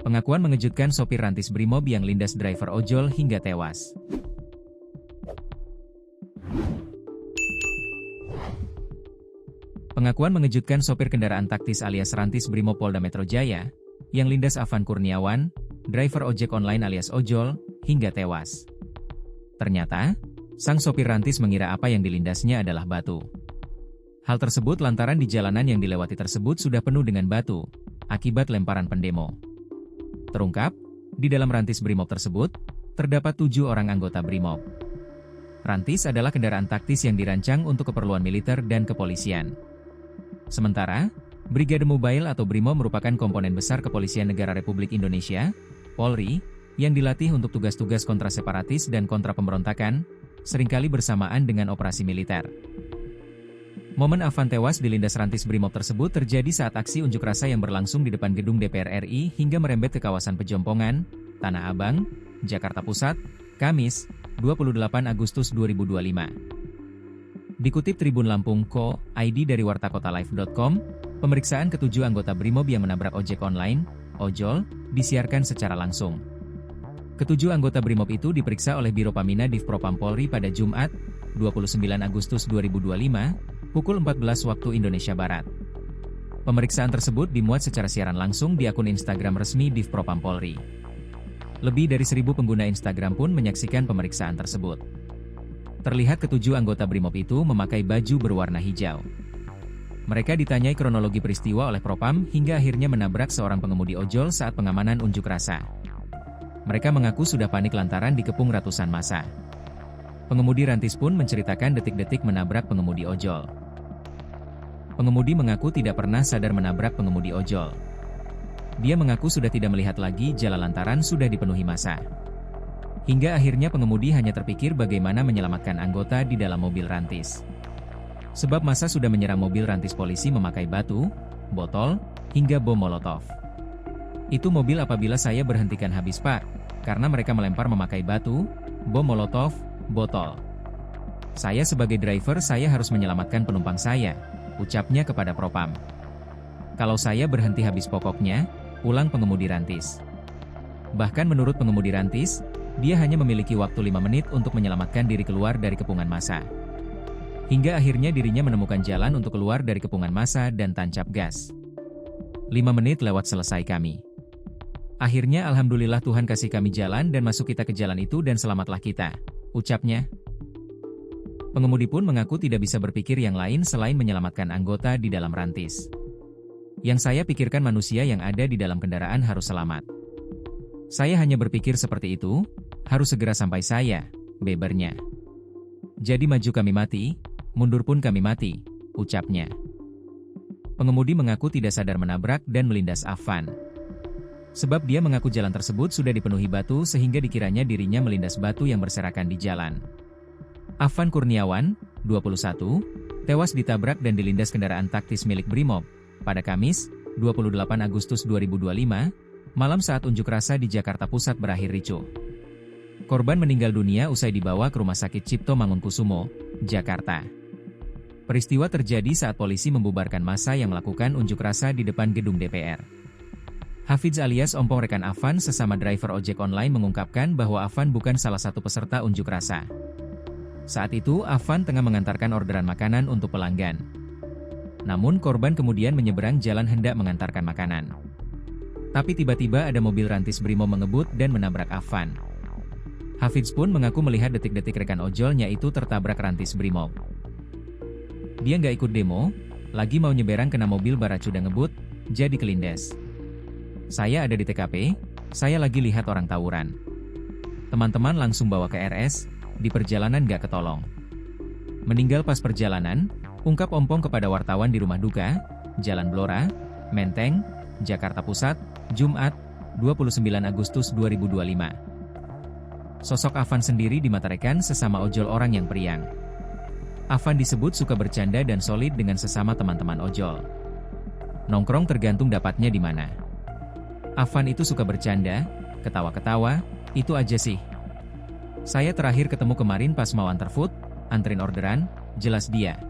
Pengakuan mengejutkan sopir rantis Brimob yang lindas driver ojol hingga tewas. Pengakuan mengejutkan sopir kendaraan taktis alias rantis Brimob Polda Metro Jaya, yang lindas Afan Kurniawan, driver ojek online alias ojol, hingga tewas. Ternyata, sang sopir rantis mengira apa yang dilindasnya adalah batu. Hal tersebut lantaran di jalanan yang dilewati tersebut sudah penuh dengan batu, akibat lemparan pendemo. Terungkap, di dalam rantis Brimob tersebut, terdapat 7 orang anggota Brimob. Rantis adalah kendaraan taktis yang dirancang untuk keperluan militer dan kepolisian. Sementara, Brigade Mobile atau Brimob merupakan komponen besar Kepolisian Negara Republik Indonesia, Polri, yang dilatih untuk tugas-tugas kontra separatis dan kontra pemberontakan, seringkali bersamaan dengan operasi militer. Momen Afan tewas dilindas rantis Brimob tersebut terjadi saat aksi unjuk rasa yang berlangsung di depan gedung DPR RI hingga merembet ke kawasan Pejompongan, Tanah Abang, Jakarta Pusat, Kamis, 28 Agustus 2025. Dikutip Tribun Lampung Co. ID dari wartakotalive.com, pemeriksaan ke-7 anggota Brimob yang menabrak ojek online, ojol, disiarkan secara langsung. Ke-7 anggota Brimob itu diperiksa oleh Biro Pamina Div Propam Polri pada Jumat, 29 Agustus 2025, pukul 14 waktu Indonesia Barat. Pemeriksaan tersebut dimuat secara siaran langsung di akun Instagram resmi Div Propam Polri. Lebih dari 1.000 pengguna Instagram pun menyaksikan pemeriksaan tersebut. Terlihat ke-7 anggota Brimob itu memakai baju berwarna hijau. Mereka ditanyai kronologi peristiwa oleh Propam hingga akhirnya menabrak seorang pengemudi ojol saat pengamanan unjuk rasa. Mereka mengaku sudah panik lantaran dikepung ratusan massa. Pengemudi rantis pun menceritakan detik-detik menabrak pengemudi ojol. Pengemudi mengaku tidak pernah sadar menabrak pengemudi ojol. Dia mengaku sudah tidak melihat lagi jalan lantaran sudah dipenuhi massa. Hingga akhirnya pengemudi hanya terpikir bagaimana menyelamatkan anggota di dalam mobil rantis. Sebab massa sudah menyerang mobil rantis polisi memakai batu, botol, hingga bom molotov. Itu mobil apabila saya berhentikan habis Pak, karena mereka melempar memakai batu, bom molotov, botol. Saya sebagai driver saya harus menyelamatkan penumpang saya, ucapnya kepada Propam. Kalau saya berhenti habis pokoknya, ulang pengemudi rantis. Bahkan menurut pengemudi rantis, dia hanya memiliki waktu 5 menit untuk menyelamatkan diri keluar dari kepungan massa. Hingga akhirnya dirinya menemukan jalan untuk keluar dari kepungan massa dan tancap gas. 5 menit lewat selesai kami. Akhirnya alhamdulillah Tuhan kasih kami jalan dan masuk kita ke jalan itu dan selamatlah kita, ucapnya. Pengemudi pun mengaku tidak bisa berpikir yang lain selain menyelamatkan anggota di dalam rantis. Yang saya pikirkan manusia yang ada di dalam kendaraan harus selamat. Saya hanya berpikir seperti itu, harus segera sampai saya, bebernya. Jadi maju kami mati, mundur pun kami mati, ucapnya. Pengemudi mengaku tidak sadar menabrak dan melindas Afan. Sebab dia mengaku jalan tersebut sudah dipenuhi batu sehingga dikiranya dirinya melindas batu yang berserakan di jalan. Afan Kurniawan, 21, tewas ditabrak dan dilindas kendaraan taktis milik Brimob pada Kamis, 28 Agustus 2025, malam saat unjuk rasa di Jakarta Pusat berakhir ricuh. Korban meninggal dunia usai dibawa ke Rumah Sakit Cipto Mangunkusumo, Jakarta. Peristiwa terjadi saat polisi membubarkan massa yang melakukan unjuk rasa di depan gedung DPR. Hafidz alias Ompong rekan Afan sesama driver ojek online mengungkapkan bahwa Afan bukan salah satu peserta unjuk rasa. Saat itu Afan tengah mengantarkan orderan makanan untuk pelanggan. Namun korban kemudian menyeberang jalan hendak mengantarkan makanan. Tapi tiba-tiba ada mobil rantis Brimob mengebut dan menabrak Afan. Hafidz pun mengaku melihat detik-detik rekan ojolnya itu tertabrak rantis Brimob. Dia nggak ikut demo, lagi mau nyeberang kena mobil baracuda ngebut, jadi kelindes. Saya ada di TKP, saya lagi lihat orang tawuran. Teman-teman langsung bawa ke RS, di perjalanan nggak ketolong. Meninggal pas perjalanan, ungkap Ompong kepada wartawan di rumah duka, Jalan Blora, Menteng, Jakarta Pusat, Jumat, 29 Agustus 2025. Sosok Afan sendiri dimata rekan sesama ojol orang yang periang. Afan disebut suka bercanda dan solid dengan sesama teman-teman ojol. Nongkrong tergantung dapatnya di mana. Afan itu suka bercanda, ketawa-ketawa, itu aja sih. Saya terakhir ketemu kemarin pas mau antar food, anterin orderan, jelas dia.